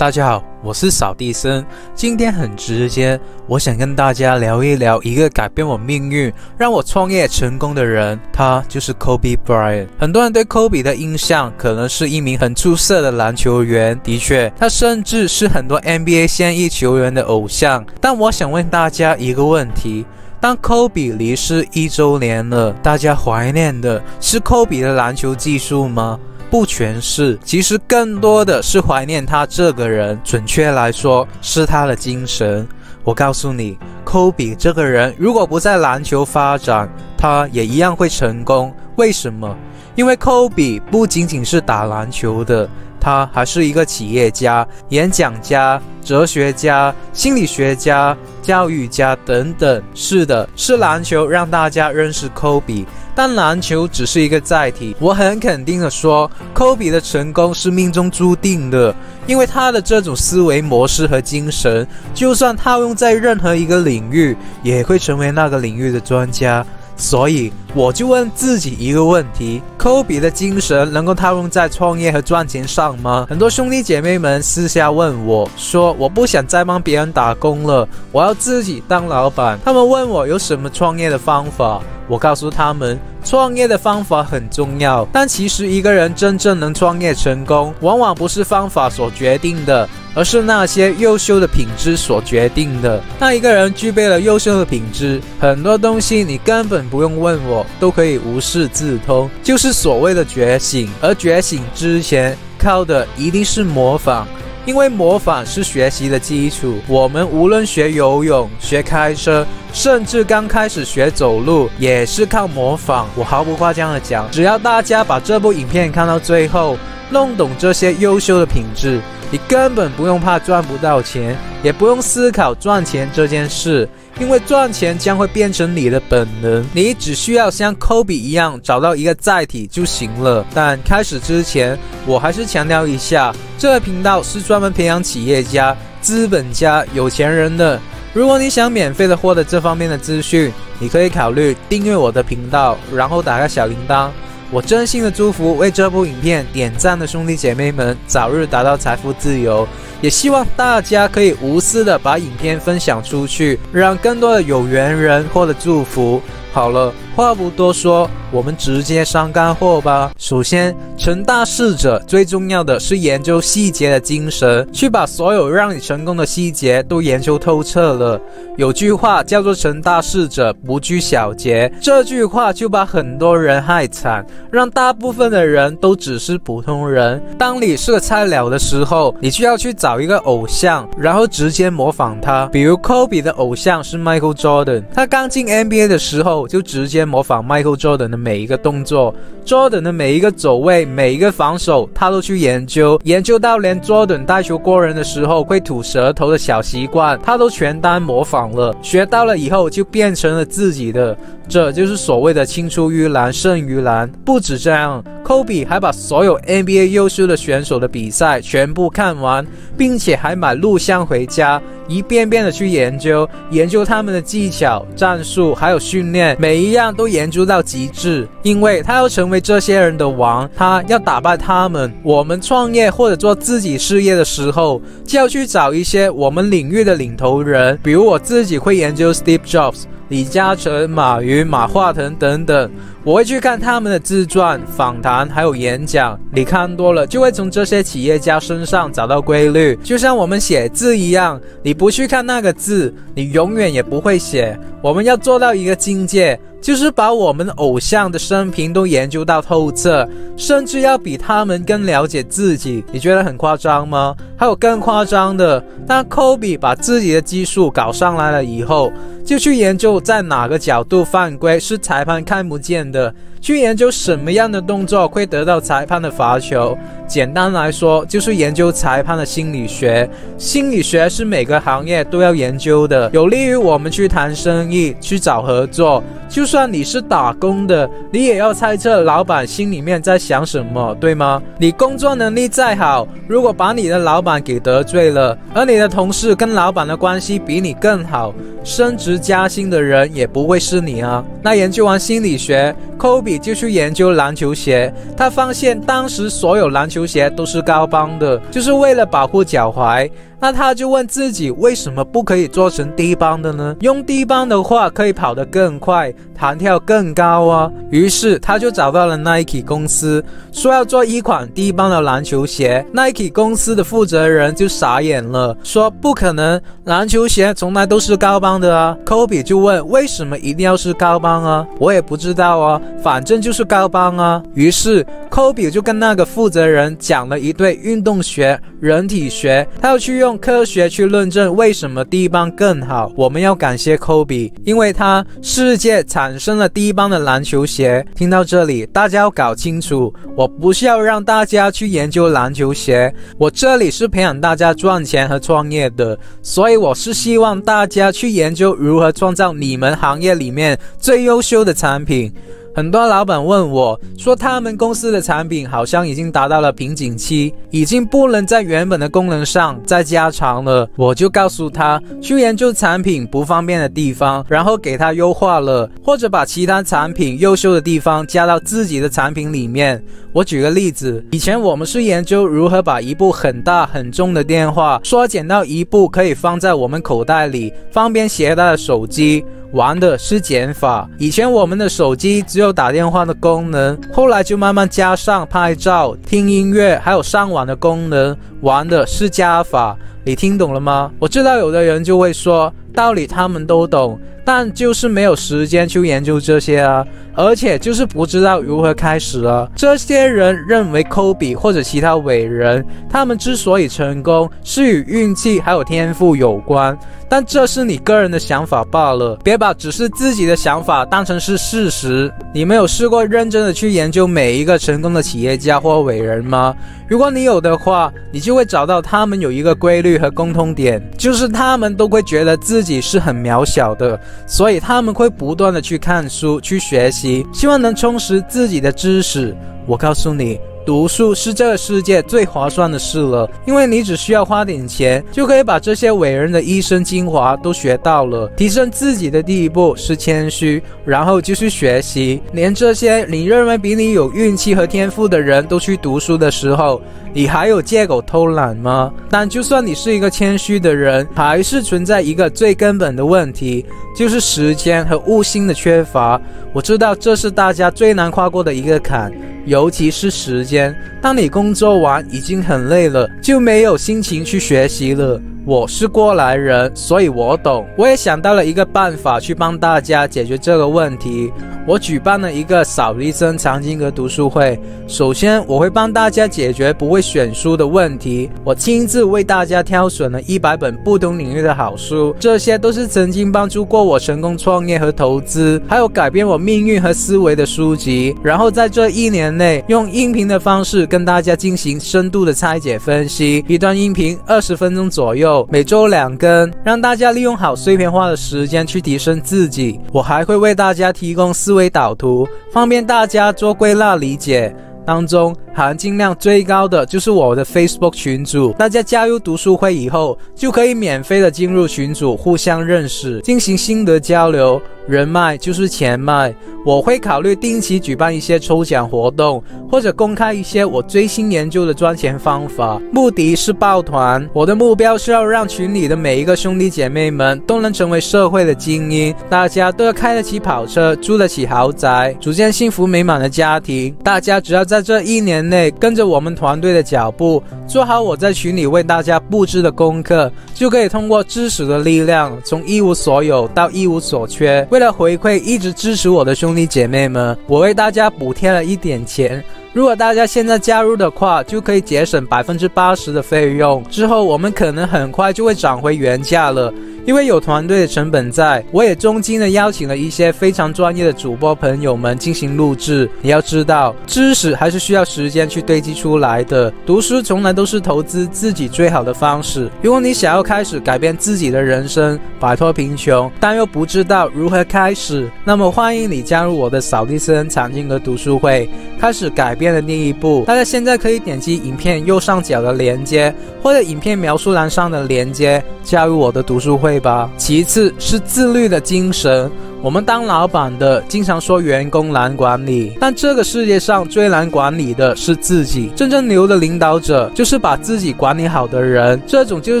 大家好，我是扫地僧。今天很直接，我想跟大家聊一聊一个改变我命运、让我创业成功的人，他就是 Kobe Bryant。很多人对 Kobe 的印象可能是一名很出色的篮球员，的确，他甚至是很多 NBA 现役球员的偶像。但我想问大家一个问题：当 Kobe 离世1周年了，大家怀念的是 Kobe 的篮球技术吗？不全是，其实更多的是怀念他这个人，准确来说是他的精神。我告诉你 ，Kobe 这个人如果不在篮球发展，他也一样会成功。为什么？因为 Kobe 不仅仅是打篮球的，他还是一个企业家、演讲家、哲学家、心理学家、教育家等等。是的，是篮球让大家认识 Kobe。但篮球只是一个载体，我很肯定的说 ，Kobe 的成功是命中注定的，因为他的这种思维模式和精神，就算套用在任何一个领域，也会成为那个领域的专家。所以我就问自己一个问题 ：Kobe 的精神能够套用在创业和赚钱上吗？很多兄弟姐妹们私下问我说：“我不想再帮别人打工了，我要自己当老板。”他们问我有什么创业的方法，我告诉他们，创业的方法很重要，但其实一个人真正能创业成功，往往不是方法所决定的，而是那些优秀的品质所决定的。那一个人具备了优秀的品质，很多东西你根本不用问我，都可以无师自通，就是所谓的觉醒。而觉醒之前，靠的一定是模仿。因为模仿是学习的基础，我们无论学游泳、学开车，甚至刚开始学走路，也是靠模仿。我毫不夸张的讲，只要大家把这部影片看到最后，弄懂这些优秀的品质，你根本不用怕赚不到钱，也不用思考赚钱这件事，因为赚钱将会变成你的本能，你只需要像 Kobe 一样找到一个载体就行了。但开始之前，我还是强调一下，这个频道是专门培养企业家、资本家、有钱人的。如果你想免费的获得这方面的资讯，你可以考虑订阅我的频道，然后打开小铃铛。我真心的祝福为这部影片点赞的兄弟姐妹们早日达到财富自由，也希望大家可以无私的把影片分享出去，让更多的有缘人获得祝福。好了，话不多说，我们直接上干货吧。首先，成大事者最重要的是研究细节的精神，去把所有让你成功的细节都研究透彻了。有句话叫做成大事者不拘小节，这句话就把很多人害惨，让大部分的人都只是普通人。当你是个菜鸟的时候，你就要去找一个偶像，然后直接模仿他。比如 Kobe 的偶像是 Michael Jordan， 他刚进 NBA 的时候就直接模仿 Michael Jordan 的每一个动作， Jordan 的每一个走位、每一个防守他都去研究到连 Jordan 带球过人的时候会吐舌头的小习惯他都全单模仿了，学到了以后就变成了自己的。这就是所谓的青出于蓝胜于蓝。不止这样， Kobe 还把所有 NBA 优秀的选手的比赛全部看完，并且还买录像回家，一遍遍的去研究他们的技巧、战术还有训练，每一样都研究到极致。因为他要成为这些人的王，他要打败他们。我们创业或者做自己事业的时候，就要去找一些我们领域的领头人，比如我自己会研究 Steve Jobs、李嘉诚、马云、马化腾等等，我会去看他们的自传、访谈还有演讲。你看多了，就会从这些企业家身上找到规律。就像我们写字一样，你不去看那个字，你永远也不会写。我们要做到一个境界，就是把我们的偶像的生平都研究到透彻，甚至要比他们更了解自己。你觉得很夸张吗？还有更夸张的，当 Kobe 把自己的技术搞上来了以后，就去研究在哪个角度犯规是裁判看不见的，去研究什么样的动作会得到裁判的罚球。简单来说，就是研究裁判的心理学。心理学是每个行业都要研究的，有利于我们去谈生意、去找合作。就算你是打工的，你也要猜测老板心里面在想什么，对吗？你工作能力再好，如果把你的老板板给得罪了，而你的同事跟老板的关系比你更好，升职加薪的人也不会是你啊。那研究完心理学，科比就去研究篮球鞋。他发现当时所有篮球鞋都是高帮的，就是为了保护脚踝。那他就问自己，为什么不可以做成低帮的呢？用低帮的话可以跑得更快，弹跳更高啊。于是他就找到了 Nike 公司，说要做一款低帮的篮球鞋。Nike 公司的负责人就傻眼了，说不可能，篮球鞋从来都是高帮的啊。科比就问，为什么一定要是高帮啊？我也不知道啊，反正就是高帮啊。于是科比就跟那个负责人讲了一堆运动学、人体学，他要去用科学去论证为什么低帮更好。我们要感谢科比，因为他世界产生了低帮的篮球鞋。听到这里，大家要搞清楚，我不是要让大家去研究篮球鞋，我这里是培养大家赚钱和创业的，所以我是希望大家去研究如何创造你们行业里面最优秀的产品。很多老板问我说，他们公司的产品好像已经达到了瓶颈期，已经不能在原本的功能上再加长了。我就告诉他，去研究产品不方便的地方，然后给它优化了，或者把其他产品优秀的地方加到自己的产品里面。我举个例子，以前我们是研究如何把一部很大很重的电话缩减到一部可以放在我们口袋里方便携带的手机，玩的是减法。以前我们的手机只有打电话的功能，后来就慢慢加上拍照、听音乐还有上网的功能，玩的是加法。你听懂了吗？我知道有的人就会说，道理他们都懂，但就是没有时间去研究这些啊，而且就是不知道如何开始啊。这些人认为科比或者其他伟人，他们之所以成功是与运气还有天赋有关，但这是你个人的想法罢了，别把只是自己的想法当成是事实。你没有试过认真的去研究每一个成功的企业家或伟人吗？如果你有的话，你就会找到他们有一个规律和共通点，就是他们都会觉得自己是很渺小的，所以他们会不断的去看书、去学习，希望能充实自己的知识。我告诉你，读书是这个世界最划算的事了，因为你只需要花点钱，就可以把这些伟人的一生精华都学到了。提升自己的第一步是谦虚，然后就是学习。连这些你认为比你有运气和天赋的人都去读书的时候，你还有借口偷懒吗？但就算你是一个谦虚的人，还是存在一个最根本的问题，就是时间和悟性的缺乏。我知道这是大家最难跨过的一个坎，尤其是时间。当你工作完已经很累了，就没有心情去学习了。我是过来人，所以我懂。我也想到了一个办法去帮大家解决这个问题。我举办了一个扫地僧藏经阁读书会。首先，我会帮大家解决不会选书的问题。我亲自为大家挑选了100本不同领域的好书，这些都是曾经帮助过我成功创业和投资，还有改变我命运和思维的书籍。然后在这1年内，用音频的方式跟大家进行深度的拆解分析，一段音频20分钟左右，每周2更，让大家利用好碎片化的时间去提升自己。我还会为大家提供思维导图，方便大家做归纳理解。当中含金量最高的就是我的 Facebook 群组，大家加入读书会以后，就可以免费的进入群组，互相认识，进行心得交流。人脉就是钱脉，我会考虑定期举办一些抽奖活动，或者公开一些我最新研究的赚钱方法，目的是抱团。我的目标是要让群里的每一个兄弟姐妹们都能成为社会的精英，大家都要开得起跑车，住得起豪宅，组建幸福美满的家庭。大家只要在这1年内跟着我们团队的脚步，做好我在群里为大家布置的功课，就可以通过知识的力量，从一无所有到一无所缺。为了回馈一直支持我的兄弟姐妹们，我为大家补贴了一点钱。如果大家现在加入的话，就可以节省80%的费用，之后我们可能很快就会涨回原价了。因为有团队的成本在，我也中间的邀请了一些非常专业的主播朋友们进行录制。你要知道，知识还是需要时间去堆积出来的，读书从来都是投资自己最好的方式。如果你想要开始改变自己的人生，摆脱贫穷，但又不知道如何开始，那么欢迎你加入我的扫地僧藏经阁读书会，开始改变的第一步。大家现在可以点击影片右上角的连接，或者影片描述栏上的连接，加入我的读书会吧。其次是自律的精神。我们当老板的经常说员工难管理，但这个世界上最难管理的是自己。真正牛的领导者就是把自己管理好的人，这种就是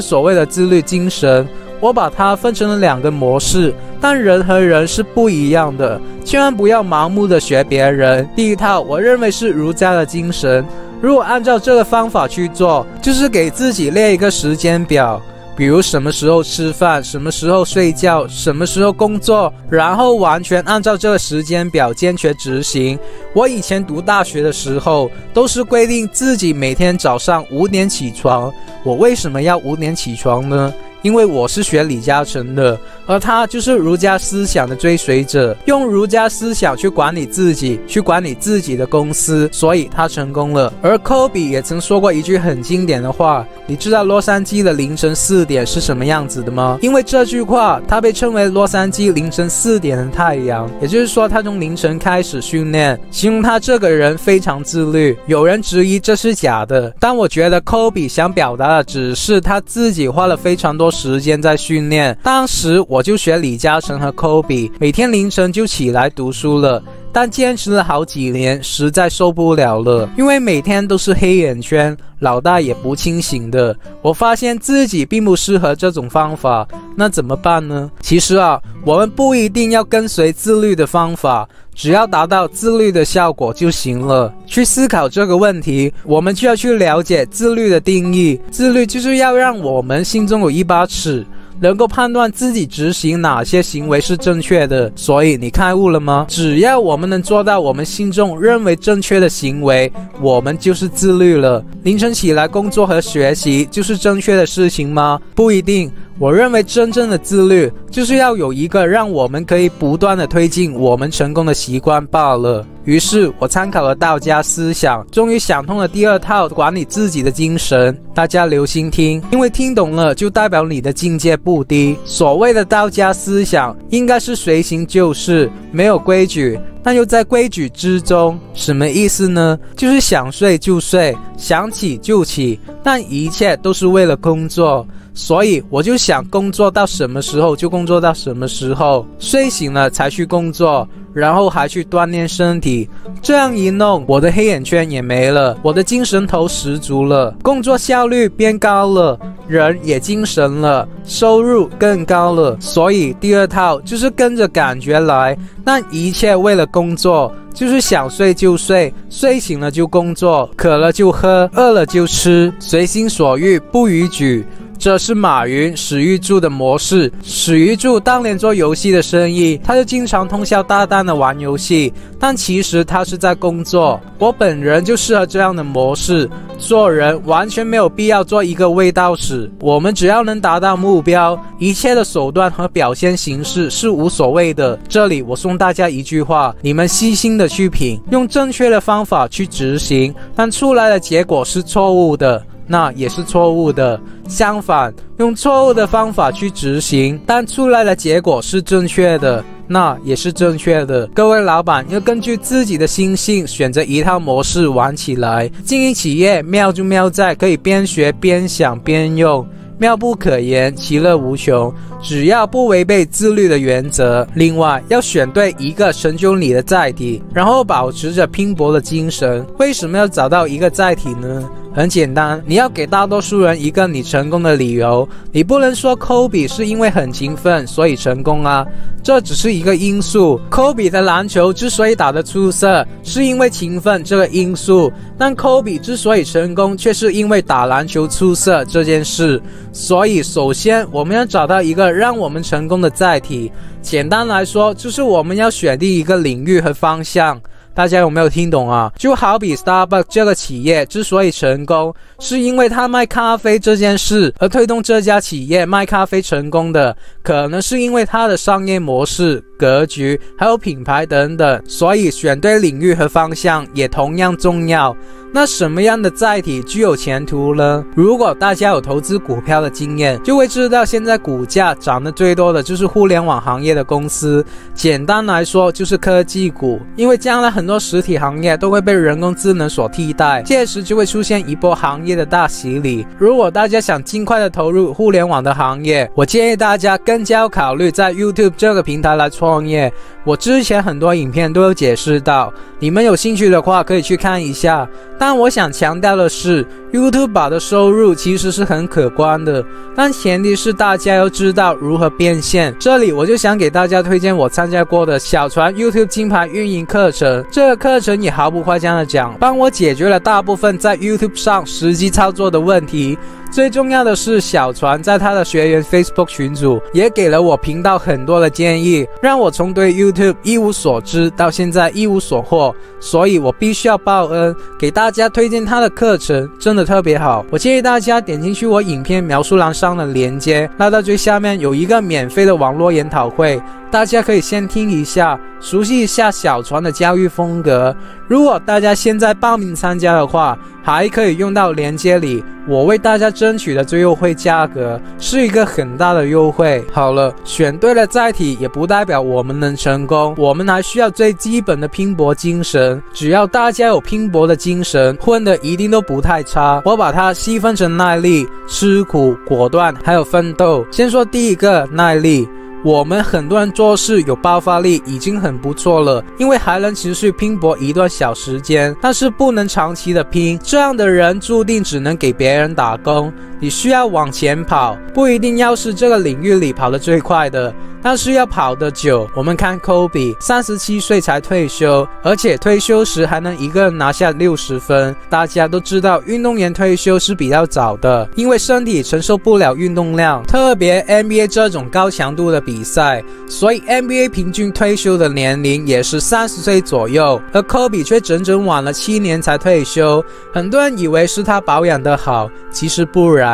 所谓的自律精神。我把它分成了2个模式，但人和人是不一样的，千万不要盲目的学别人。第一套我认为是儒家的精神，如果按照这个方法去做，就是给自己列一个时间表，比如什么时候吃饭，什么时候睡觉，什么时候工作，然后完全按照这个时间表坚决执行。我以前读大学的时候，都是规定自己每天早上5点起床。我为什么要5点起床呢？因为我是学李嘉诚的，而他就是儒家思想的追随者，用儒家思想去管理自己，去管理自己的公司，所以他成功了。而科比也曾说过一句很经典的话，你知道洛杉矶的凌晨4点是什么样子的吗？因为这句话，他被称为洛杉矶凌晨4点的太阳，也就是说他从凌晨开始训练，形容他这个人非常自律。有人质疑这是假的，但我觉得科比想表达的只是他自己花了非常多时间在训练。当时我就学李嘉诚和科比，每天凌晨就起来读书了，但坚持了好几年，实在受不了了，因为每天都是黑眼圈，脑袋也不清醒的。我发现自己并不适合这种方法，那怎么办呢？其实我们不一定要跟随自律的方法，只要达到自律的效果就行了。去思考这个问题，我们就要去了解自律的定义。自律就是要让我们心中有一把尺，能够判断自己执行哪些行为是正确的。所以你开悟了吗？只要我们能做到我们心中认为正确的行为，我们就是自律了。凌晨起来工作和学习就是正确的事情吗？不一定。我认为真正的自律就是要有一个让我们可以不断的推进我们成功的习惯罢了。于是我参考了道家思想，终于想通了第2套管理自己的精神。大家留心听，因为听懂了就代表你的境界不低。所谓的道家思想应该是随行就事，没有规矩，但又在规矩之中。什么意思呢？就是想睡就睡，想起就起，但一切都是为了工作。所以我就想工作到什么时候就工作到什么时候，睡醒了才去工作，然后还去锻炼身体。这样一弄，我的黑眼圈也没了，我的精神头十足了，工作效率变高了，人也精神了，收入更高了。所以第2套就是跟着感觉来，但一切为了工作，就是想睡就睡，睡醒了就工作，渴了就喝，饿了就吃，随心所欲不逾矩。这是马云、史玉柱的模式。史玉柱当年做游戏的生意，他就经常通宵达旦的玩游戏，但其实他是在工作。我本人就适合这样的模式。做人完全没有必要做一个卫道士，我们只要能达到目标，一切的手段和表现形式是无所谓的。这里我送大家一句话，你们细心的去品，用正确的方法去执行，但出来的结果是错误的，那也是错误的。相反，用错误的方法去执行，但出来的结果是正确的，那也是正确的。各位老板要根据自己的心性选择一套模式玩起来。经营企业妙就妙在可以边学边想边用，妙不可言，其乐无穷，只要不违背自律的原则。另外要选对一个成就你的载体，然后保持着拼搏的精神。为什么要找到一个载体呢？很简单，你要给大多数人一个你成功的理由。你不能说科比是因为很勤奋所以成功啊，这只是一个因素。科比的篮球之所以打得出色，是因为勤奋这个因素，但科比之所以成功，却是因为打篮球出色这件事。所以首先我们要找到一个让我们成功的载体，简单来说就是我们要选定一个领域和方向。大家有没有听懂啊？就好比 Starbucks 这个企业之所以成功，是因为他卖咖啡这件事，而推动这家企业卖咖啡成功的，可能是因为它的商业模式、格局还有品牌等等，所以选对领域和方向也同样重要。那什么样的载体具有前途呢？如果大家有投资股票的经验，就会知道现在股价涨得最多的就是互联网行业的公司，简单来说就是科技股，因为将来很多实体行业都会被人工智能所替代，届时就会出现一波行业的大洗礼。如果大家想尽快的投入互联网的行业，我建议大家更加要考虑在 YouTube 这个平台来创业。我之前很多影片都有解释到，你们有兴趣的话可以去看一下。但我想强调的是， YouTuber 的收入其实是很可观的，但前提是大家要知道如何变现。这里我就想给大家推荐我参加过的小船 YouTube 金牌运营课程，这个课程也毫不夸张的讲，帮我解决了大部分在 YouTube 上实际操作的问题。最重要的是，小船在他的学员 Facebook 群组也给了我频道很多的建议，让我从对 YouTube 一无所知到现在一无所获，所以我必须要报恩，给大家推荐他的课程，真的特别好。我建议大家点进去我影片描述栏上的链接，拉到最下面有一个免费的网络研讨会，大家可以先听一下，熟悉一下小船的教育风格。如果大家现在报名参加的话，还可以用到链接里我为大家争取的最优惠价格，是一个很大的优惠。好了，选对了载体也不代表我们能成功，我们还需要最基本的拼搏精神。只要大家有拼搏的精神，混的一定都不太差。我把它细分成耐力、吃苦、果断还有奋斗。先说第一个，耐力。我们很多人做事有爆发力已经很不错了，因为还能持续拼搏一段小时间，但是不能长期的拼，这样的人注定只能给别人打工。你需要往前跑，不一定要是这个领域里跑得最快的，但是要跑得久。我们看 Kobe 37岁才退休，而且退休时还能一个人拿下60分。大家都知道运动员退休是比较早的，因为身体承受不了运动量，特别 NBA 这种高强度的比赛，所以 NBA 平均退休的年龄也是30岁左右，而 Kobe 却整整晚了7年才退休。很多人以为是他保养得好，其实不然。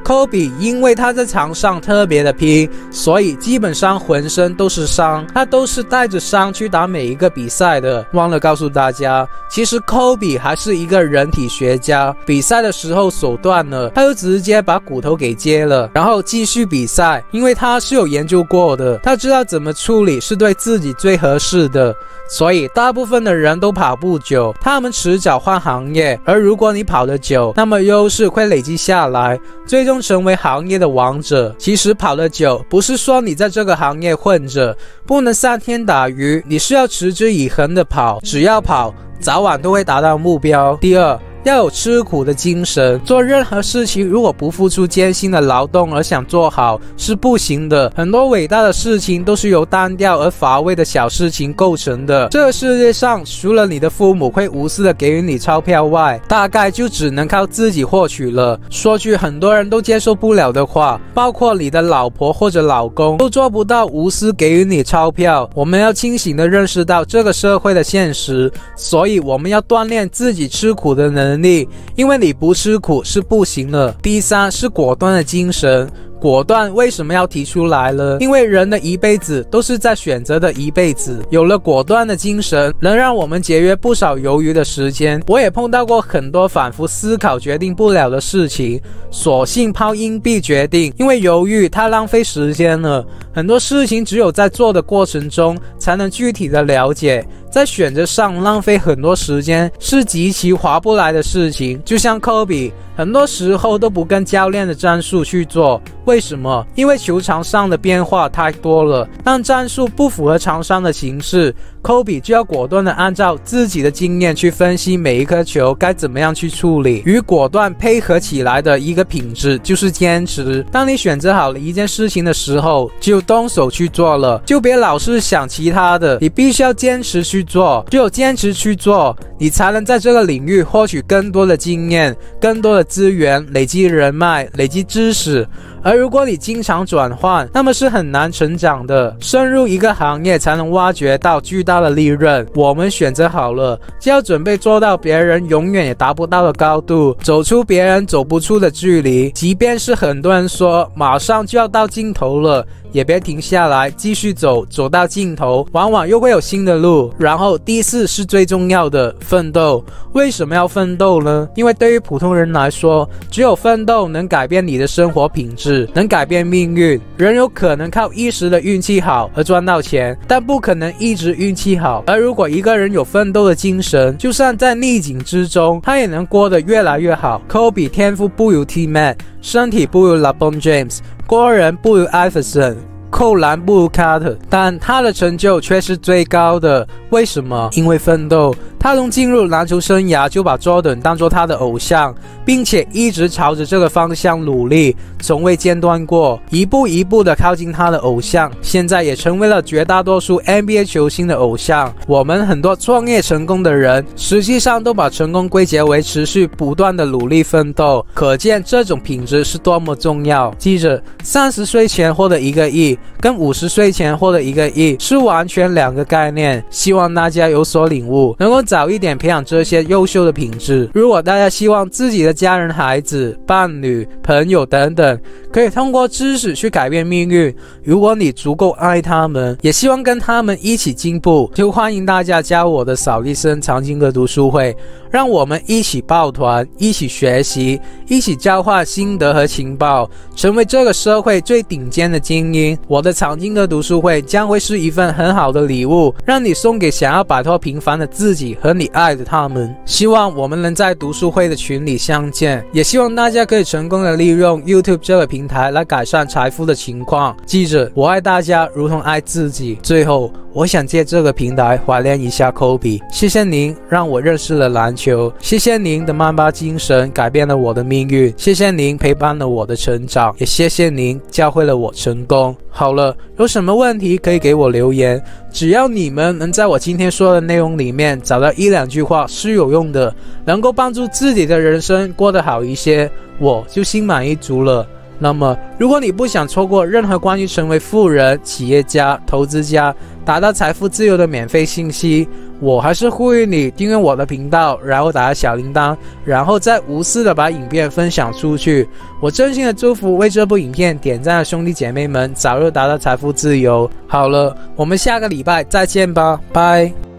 Kobe 因为他在场上特别的拼，所以基本上浑身都是伤，他都是带着伤去打每一个比赛的。忘了告诉大家，其实 Kobe 还是一个人体学家，比赛的时候手断了，他就直接把骨头给接了，然后继续比赛，因为他是有研究过的，他知道怎么处理是对自己最合适的。所以大部分的人都跑不久，他们迟早换行业，而如果你跑得久，那么优势会累积下来，最终成为行业的王者。其实跑得久不是说你在这个行业混着不能3天打鱼，你是要持之以恒的跑，只要跑早晚都会达到目标。第二，要有吃苦的精神，做任何事情如果不付出艰辛的劳动而想做好是不行的。很多伟大的事情都是由单调而乏味的小事情构成的。这个世界上除了你的父母会无私的给予你钞票外，大概就只能靠自己获取了。说句很多人都接受不了的话，包括你的老婆或者老公都做不到无私给予你钞票。我们要清醒地认识到这个社会的现实，所以我们要锻炼自己吃苦的能力，因为你不吃苦是不行的。第三是果断的精神。果断为什么要提出来了？因为人的一辈子都是在选择的一辈子，有了果断的精神，能让我们节约不少犹豫的时间。我也碰到过很多反复思考决定不了的事情，索性抛硬币决定，因为犹豫太浪费时间了。很多事情只有在做的过程中才能具体的了解，在选择上浪费很多时间是极其划不来的事情。就像 Kobe 很多时候都不跟教练的战术去做，为什么？因为球场上的变化太多了，当战术不符合场上的形势， Kobe 就要果断的按照自己的经验去分析每一颗球该怎么样去处理。与果断配合起来的一个品质就是坚持。当你选择好了一件事情的时候，就动手去做了，就别老是想其他的，你必须要坚持去做。只有坚持去做，你才能在这个领域获取更多的经验、更多的资源，累积人脉、累积知识。而如果你经常转换，那么是很难成长的。深入一个行业才能挖掘到巨大大的利润。我们选择好了，就要准备做到别人永远也达不到的高度，走出别人走不出的距离。即便是很多人说马上就要到尽头了，也别停下来，继续走，走到尽头，往往又会有新的路。然后第四是最重要的，奋斗。为什么要奋斗呢？因为对于普通人来说，只有奋斗能改变你的生活品质，能改变命运。人有可能靠一时的运气好而赚到钱，但不可能一直运气好。而如果一个人有奋斗的精神，就算在逆境之中，他也能过得越来越好。Kobe 天赋不如 T-Mac， 身体不如 LeBron James， 过人不如 Iverson，扣篮不如卡特，但他的成就却是最高的。为什么？因为奋斗。他从进入篮球生涯就把 Jordan 当作他的偶像，并且一直朝着这个方向努力，从未间断过，一步一步的靠近他的偶像，现在也成为了绝大多数 NBA 球星的偶像。我们很多创业成功的人，实际上都把成功归结为持续不断的努力奋斗，可见这种品质是多么重要。记着，30岁前获得1个亿，跟50岁前获得1个亿是完全2个概念。希望大家有所领悟，能够早一点培养这些优秀的品质。如果大家希望自己的家人、孩子、伴侣、朋友等等可以通过知识去改变命运，如果你足够爱他们，也希望跟他们一起进步，就欢迎大家加入我的扫地僧藏经阁读书会，让我们一起抱团，一起学习，一起交换心得和情报，成为这个社会最顶尖的精英。我的藏经阁读书会将会是一份很好的礼物，让你送给想要摆脱平凡的自己和你爱的他们。希望我们能在读书会的群里相见，也希望大家可以成功的利用 YouTube 这个平台来改善财富的情况。记着，我爱大家如同爱自己。最后，我想借这个平台怀念一下 Kobe， 谢谢您让我认识了篮球，谢谢您的曼巴精神改变了我的命运，谢谢您陪伴了我的成长，也谢谢您教会了我成功。好了，有什么问题可以给我留言，只要你们能在我今天说的内容里面找到1、2句话是有用的，能够帮助自己的人生过得好一些，我就心满意足了。那么如果你不想错过任何关于成为富人、企业家、投资家、达到财富自由的免费信息，我还是呼吁你订阅我的频道，然后打开小铃铛，然后再无私的把影片分享出去。我真心的祝福为这部影片点赞的兄弟姐妹们早日达到财富自由。好了，我们下个礼拜再见吧，拜。